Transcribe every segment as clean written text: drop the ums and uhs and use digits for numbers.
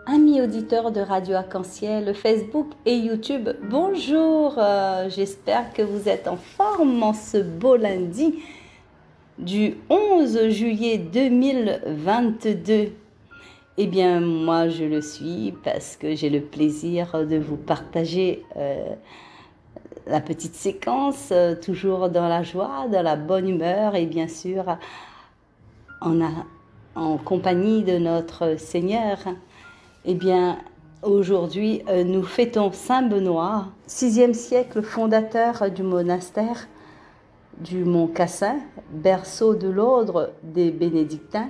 Amis auditeurs de Radio Arc-en-Ciel, Facebook et YouTube, bonjour, j'espère que vous êtes en forme en ce beau lundi du 11 juillet 2022. Eh bien, moi je le suis parce que j'ai le plaisir de vous partager la petite séquence, toujours dans la joie, dans la bonne humeur et bien sûr en compagnie de notre Seigneur. Eh bien, aujourd'hui, nous fêtons Saint Benoît, 6e siècle, fondateur du monastère du Mont Cassin, berceau de l'ordre des bénédictins.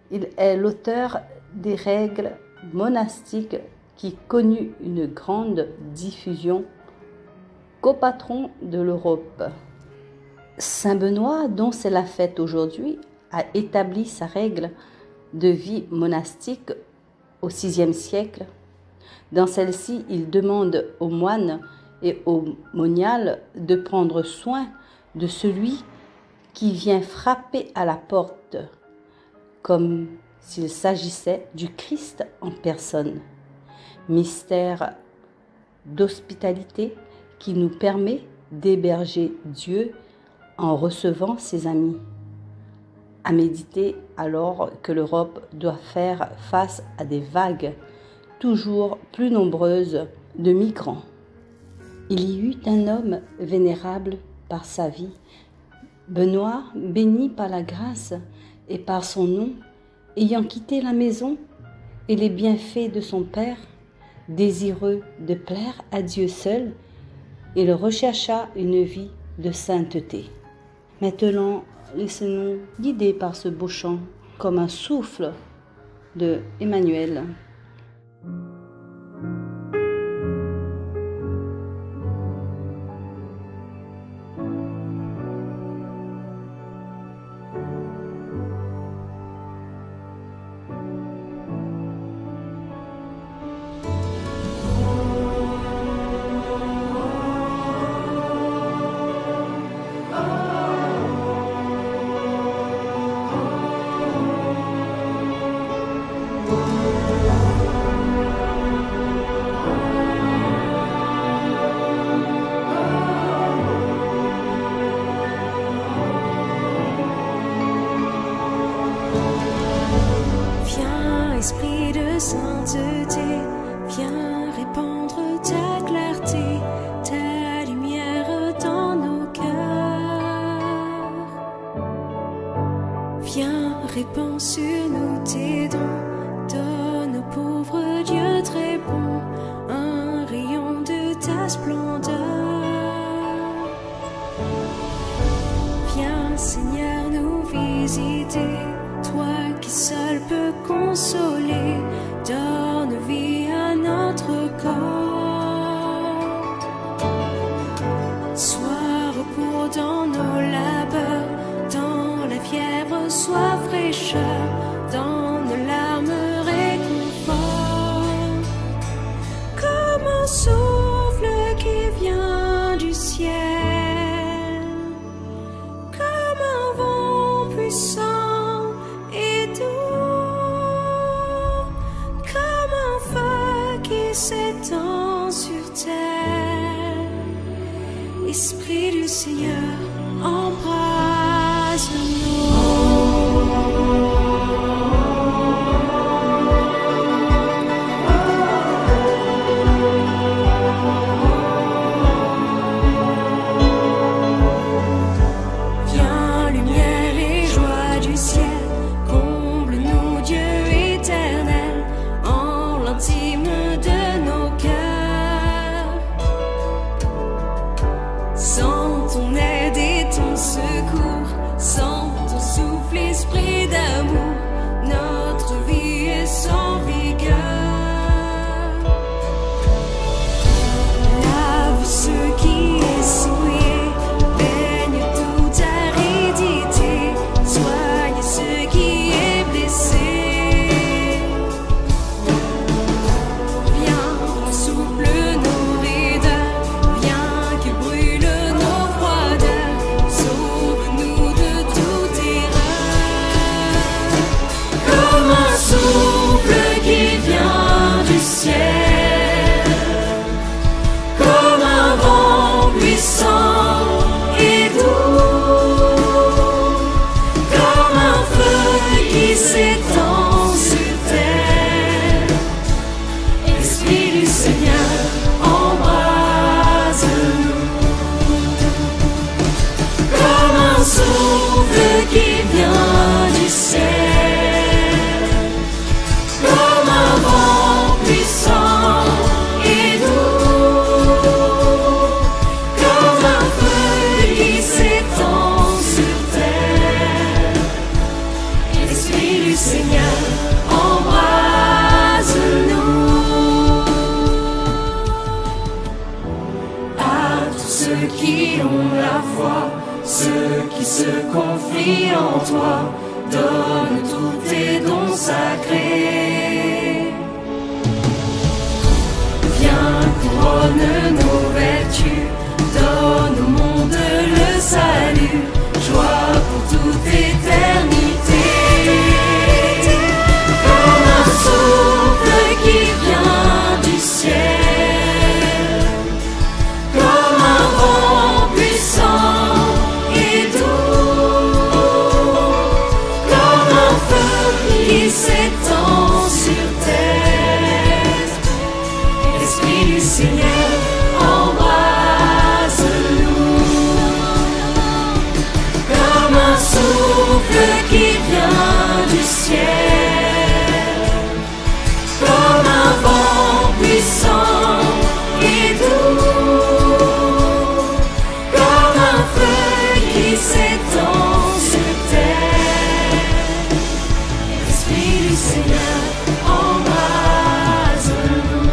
Il est l'auteur des règles monastiques qui connut une grande diffusion, copatron de l'Europe. Saint Benoît, dont c'est la fête aujourd'hui, a établi sa règle de vie monastique au VIe siècle. Dans celle-ci, il demande aux moines et aux moniales de prendre soin de celui qui vient frapper à la porte, comme s'il s'agissait du Christ en personne. Mystère d'hospitalité qui nous permet d'héberger Dieu en recevant ses amis. À méditer alors que l'Europe doit faire face à des vagues toujours plus nombreuses de migrants. Il y eut un homme vénérable par sa vie, Benoît, béni par la grâce et par son nom, ayant quitté la maison et les bienfaits de son père, désireux de plaire à Dieu seul, il rechercha une vie de sainteté. Maintenant, laissez-nous guider par ce beau chant, comme un souffle de Emmanuel. Esprit de sainteté, viens répandre ta clarté, ta lumière dans nos cœurs. Viens, répands sur nous tes dons, donne aux pauvres Dieu très bon, un rayon de ta splendeur. Viens, Seigneur, nous visiter, toi qui seul peux consoler, donne vie à notre corps. Sois repos dans nos labeurs, dans la fièvre sois fraîcheur, dans nos larmes réconfort. Comme un souffle qui vient du ciel, comme un vent puissant, s'étend sur terre. Esprit du Seigneur, embrasse-nous. Viens, lumière et joie du ciel, comble-nous, Dieu éternel, en l'intime de nos cœurs. Sans ton aide et ton secours, sans ton souffle, esprit d'amour, notre vie est sans vigueur. Lave ce qui est puissant et doux, comme un feu qui s'étend sur terre. Esprit du Seigneur, embrase-nous, comme un souffle qui vient du ciel, comme un vent puissant et doux, comme un feu qui s'étend sur terre. Esprit du Seigneur, embrase-nous. À tous ceux qui ont la foi, ceux qui se confient en toi, donne tous tes dons sacrés. Viens, couronne nos vertus, donne au monde le salut, joie pour toute éternité. Comme un souffle qui vient du ciel, comme un vent puissant et doux, comme un feu qui s'étend sur terre. Esprit du Seigneur, embrase-nous, comme un souffle qui vient du ciel, comme un vent puissant et doux, comme un feu qui s'étend sur terre. Esprit du Seigneur, embrase-nous.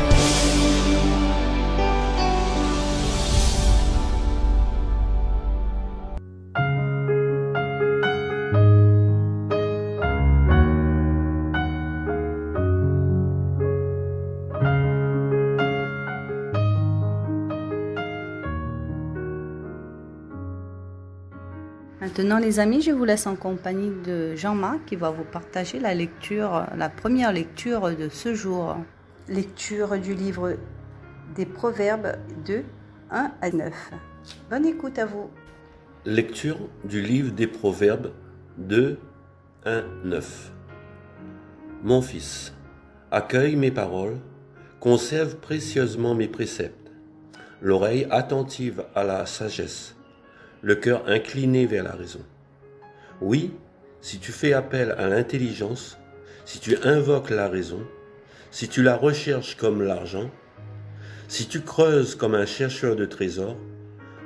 Maintenant les amis, je vous laisse en compagnie de Jean-Marc qui va vous partager la lecture, la première lecture de ce jour. Lecture du livre des Proverbes 2, 1 à 9. Bonne écoute à vous. Lecture du livre des Proverbes 2, 1, 9. Mon fils, accueille mes paroles, conserve précieusement mes préceptes, l'oreille attentive à la sagesse, le cœur incliné vers la raison. Oui, si tu fais appel à l'intelligence, si tu invoques la raison, si tu la recherches comme l'argent, si tu creuses comme un chercheur de trésors,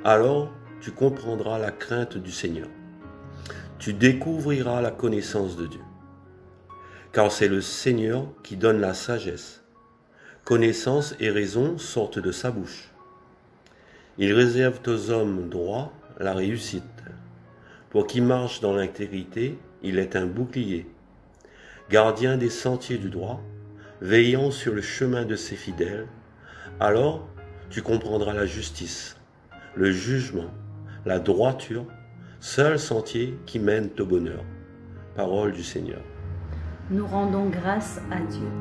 alors tu comprendras la crainte du Seigneur. Tu découvriras la connaissance de Dieu. Car c'est le Seigneur qui donne la sagesse. Connaissance et raison sortent de sa bouche. Il réserve aux hommes droits la réussite. Pour qui marche dans l'intégrité, il est un bouclier. Gardien des sentiers du droit, veillant sur le chemin de ses fidèles, alors tu comprendras la justice, le jugement, la droiture, seul sentier qui mène au bonheur. Parole du Seigneur. Nous rendons grâce à Dieu.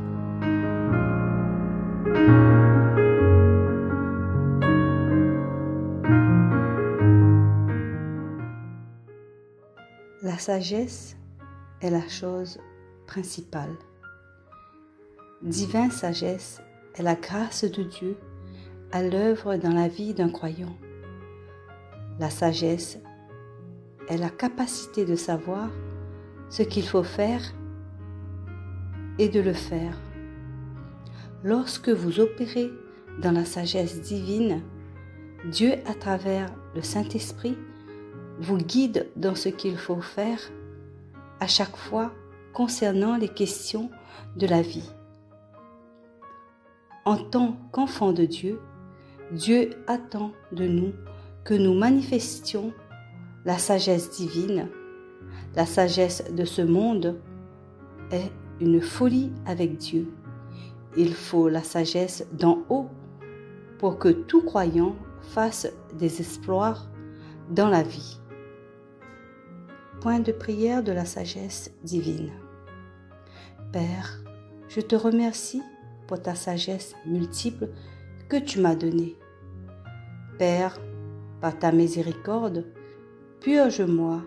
La sagesse est la chose principale. Divine sagesse est la grâce de Dieu à l'œuvre dans la vie d'un croyant. La sagesse est la capacité de savoir ce qu'il faut faire et de le faire. Lorsque vous opérez dans la sagesse divine, Dieu, à travers le Saint-Esprit, vous guide dans ce qu'il faut faire à chaque fois concernant les questions de la vie. En tant qu'enfants de Dieu, Dieu attend de nous que nous manifestions la sagesse divine. La sagesse de ce monde est une folie avec Dieu. Il faut la sagesse d'en haut pour que tout croyant fasse des exploits dans la vie. Point de prière de la sagesse divine. Père, je te remercie pour ta sagesse multiple que tu m'as donnée. Père, par ta miséricorde, purge-moi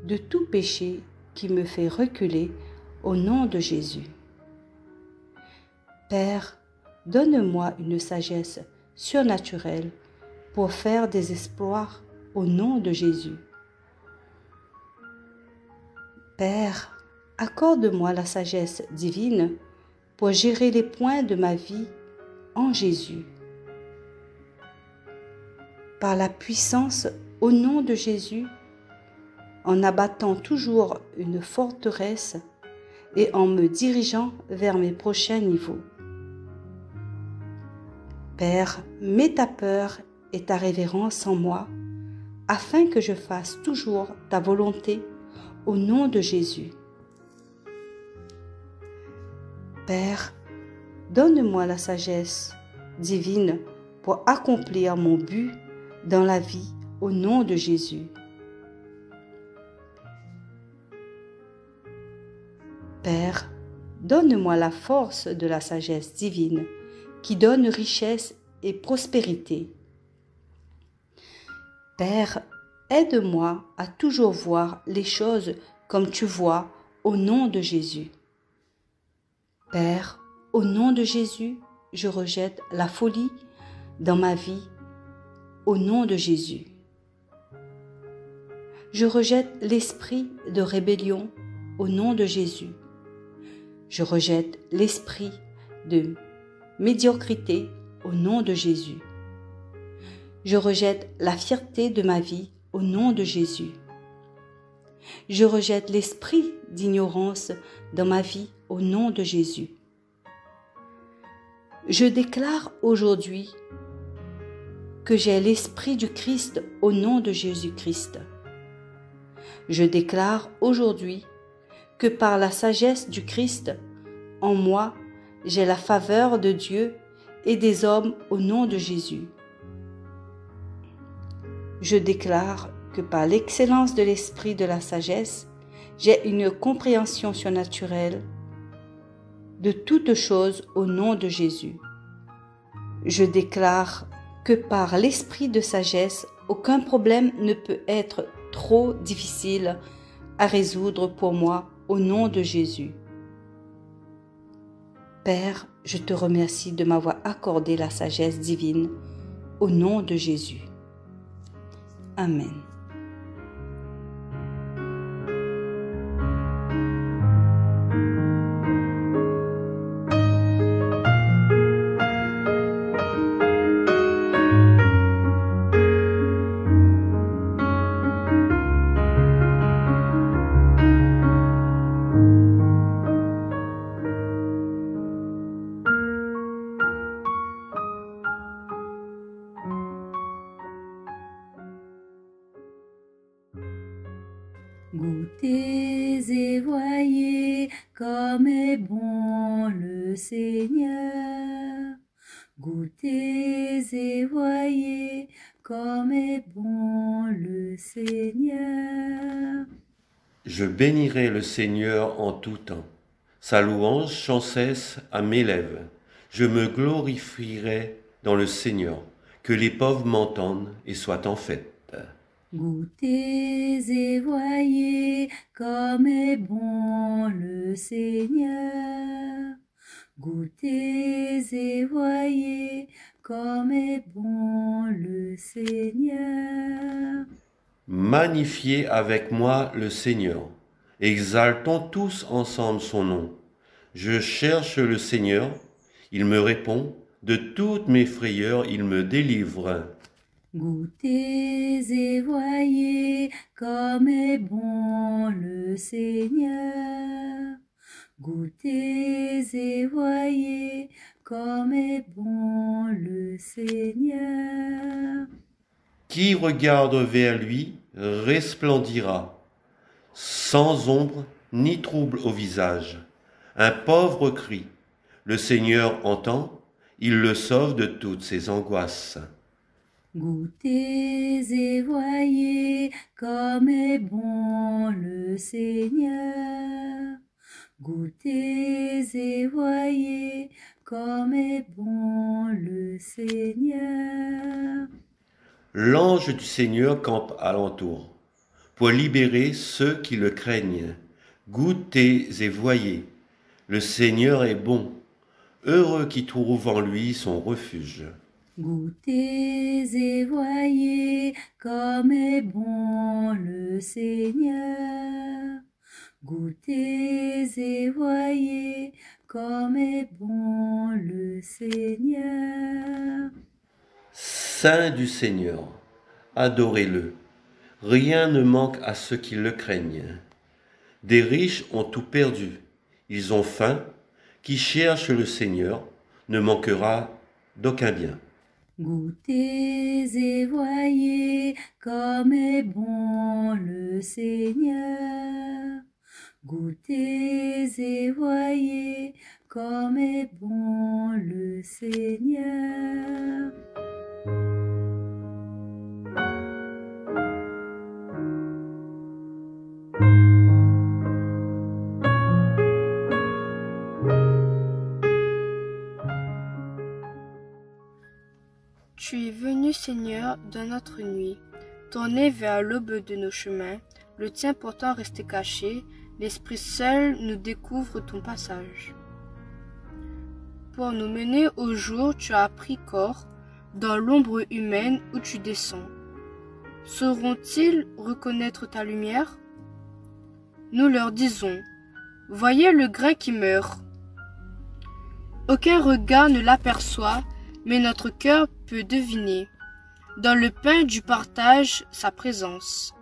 de tout péché qui me fait reculer au nom de Jésus. Père, donne-moi une sagesse surnaturelle pour faire des exploits au nom de Jésus. Père, accorde-moi la sagesse divine pour gérer les points de ma vie en Jésus. Par la puissance au nom de Jésus, en abattant toujours une forteresse et en me dirigeant vers mes prochains niveaux. Père, mets ta peur et ta révérence en moi, afin que je fasse toujours ta volonté au nom de Jésus. Père, donne-moi la sagesse divine pour accomplir mon but dans la vie au nom de Jésus. Père, donne-moi la force de la sagesse divine qui donne richesse et prospérité. Père, aide-moi à toujours voir les choses comme tu vois au nom de Jésus. Père, au nom de Jésus, je rejette la folie dans ma vie au nom de Jésus. Je rejette l'esprit de rébellion au nom de Jésus. Je rejette l'esprit de médiocrité au nom de Jésus. Je rejette la fierté de ma vie au nom de Jésus. Je rejette l'esprit d'ignorance dans ma vie au nom de Jésus. Je déclare aujourd'hui que j'ai l'esprit du Christ au nom de Jésus-Christ. Je déclare aujourd'hui que par la sagesse du Christ, en moi, j'ai la faveur de Dieu et des hommes au nom de Jésus. Je déclare que par l'excellence de l'esprit de la sagesse, j'ai une compréhension surnaturelle de toutes choses au nom de Jésus. Je déclare que par l'esprit de sagesse, aucun problème ne peut être trop difficile à résoudre pour moi au nom de Jésus. Père, je te remercie de m'avoir accordé la sagesse divine au nom de Jésus. Amen. Goûtez et voyez comme est bon le Seigneur. Goûtez et voyez comme est bon le Seigneur. Je bénirai le Seigneur en tout temps. Sa louange sans cesse à mes lèvres. Je me glorifierai dans le Seigneur. Que les pauvres m'entendent et soient en fête. Goûtez et voyez comme est bon le Seigneur. Goûtez et voyez comme est bon le Seigneur. Magnifiez avec moi le Seigneur. Exaltons tous ensemble son nom. Je cherche le Seigneur, il me répond, de toutes mes frayeurs il me délivre. Goûtez et voyez comme est bon le Seigneur. Goûtez et voyez comme est bon le Seigneur. Qui regarde vers lui resplendira, sans ombre ni trouble au visage. Un pauvre crie, le Seigneur entend, il le sauve de toutes ses angoisses. Goûtez et voyez comme est bon le Seigneur. Goûtez et voyez comme est bon le Seigneur. L'ange du Seigneur campe alentour, pour libérer ceux qui le craignent. Goûtez et voyez, le Seigneur est bon, heureux qui trouve en lui son refuge. Goûtez et voyez comme est bon le Seigneur. Goûtez et voyez comme est bon le Seigneur. Saint du Seigneur, adorez-le. Rien ne manque à ceux qui le craignent. Des riches ont tout perdu. Ils ont faim. Qui cherche le Seigneur ne manquera d'aucun bien. Goûtez et voyez comme est bon le Seigneur. Goûtez et voyez comme est bon le Seigneur. Tu es venu, Seigneur, dans notre nuit. Ton nez vers l'aube de nos chemins, le tien pourtant resté caché, l'Esprit seul nous découvre ton passage. Pour nous mener au jour, tu as pris corps, dans l'ombre humaine où tu descends. Sauront-ils reconnaître ta lumière? Nous leur disons, voyez le grain qui meurt. Aucun regard ne l'aperçoit, mais notre cœur peut deviner, dans le pain du partage, sa présence.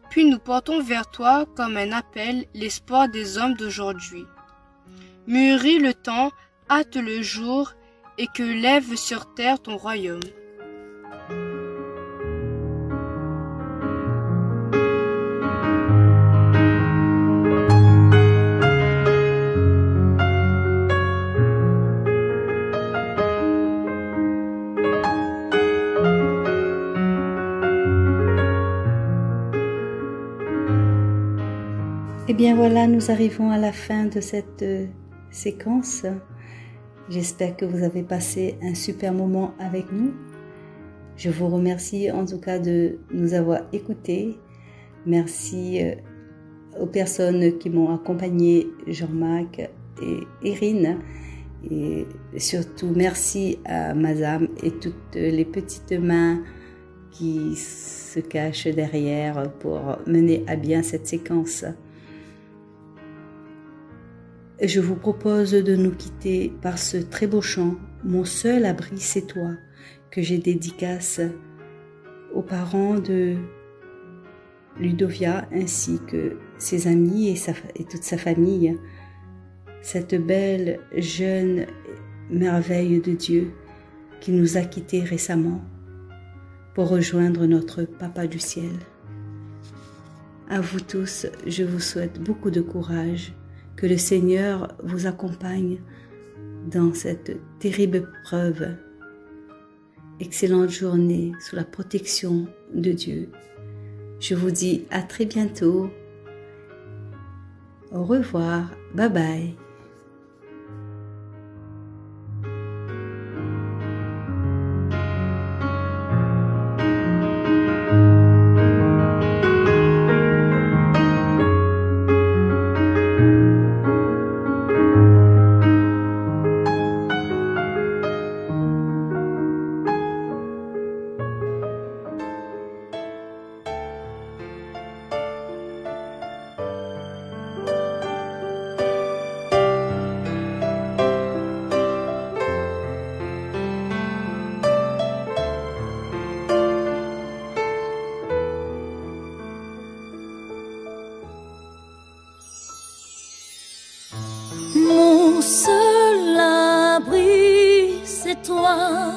Puis nous portons vers toi comme un appel l'espoir des hommes d'aujourd'hui. Mûrit le temps, hâte le jour, et que lève sur terre ton royaume. Eh bien voilà, nous arrivons à la fin de cette séquence. J'espère que vous avez passé un super moment avec nous. Je vous remercie en tout cas de nous avoir écoutés. Merci aux personnes qui m'ont accompagné, Jean-Marc et Erin. Et surtout, merci à Mazam et toutes les petites mains qui se cachent derrière pour mener à bien cette séquence. Je vous propose de nous quitter par ce très beau chant « Mon seul abri, c'est toi » que j'ai dédicace aux parents de Ludovia ainsi que ses amis et toute sa famille. Cette belle jeune merveille de Dieu qui nous a quittés récemment pour rejoindre notre Papa du ciel. À vous tous, je vous souhaite beaucoup de courage. Que le Seigneur vous accompagne dans cette terrible preuve. Excellente journée sous la protection de Dieu. Je vous dis à très bientôt. Au revoir. Bye bye. Mon seul abri, c'est toi.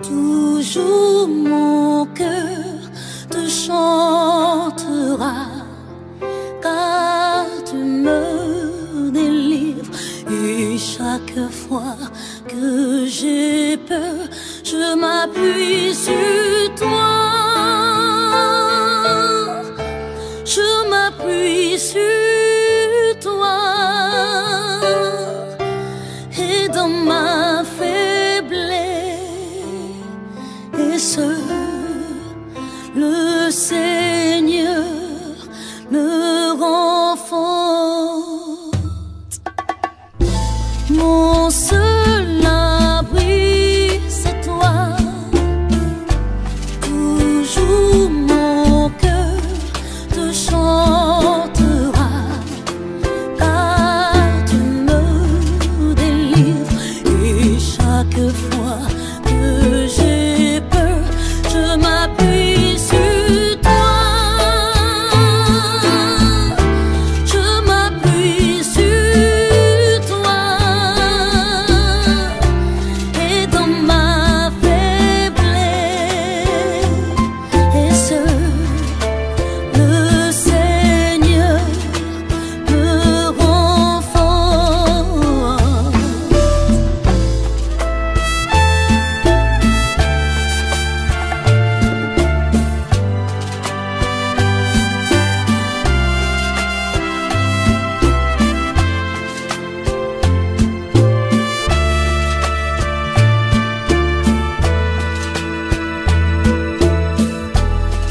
Toujours mon cœur te chantera, car tu me délivres. Et chaque fois que j'ai peur, je m'appuie sur toi. Je m'appuie sur toi. Et dans ma faiblesse, seul, le Seigneur me rend forte. Mon seul abri, c'est toi. Toujours mon cœur te chantera, car tu me délivres. Et chaque fois que j'ai peur, je m'appuie sur toi. Je m'appuie sur toi. Et dans ma faiblesse, et seul le Seigneur me rend fort.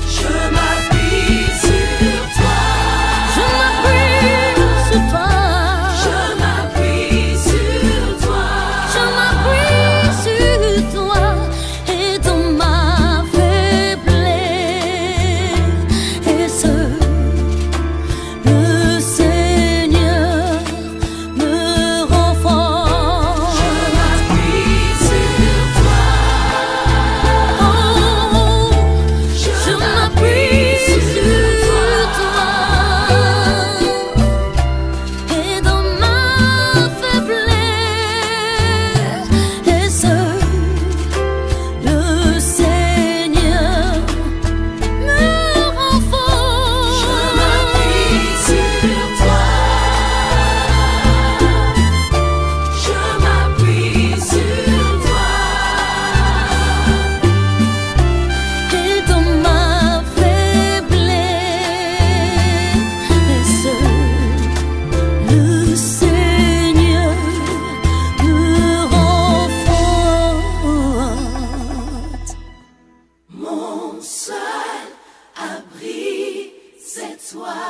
Je m'appuie sur toi. Je m'appuie sur toi. Je m'appuie sur toi. Je m'appuie sur toi. Et dans ma faiblesse, et seul le Seigneur me rend fort. Je m'appuie sur toi. Oh, je m'appuie sur toi. Et dans ma faiblesse, et seul le Seigneur me rend fort. Je m'appuie sur toi. Je m'appuie sur toi. Et dans ma faiblesse, et seul le Seigneur me rend forte. Mon seul abri, c'est toi.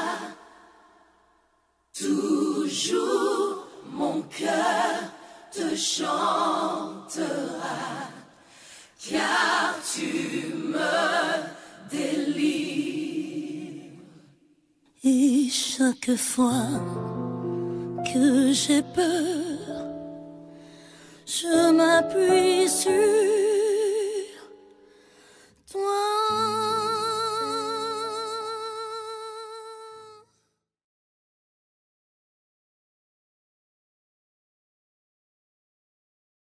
Toujours mon cœur te chantera, car tu me délivres. Et chaque fois que j'ai peur, je m'appuie sur toi.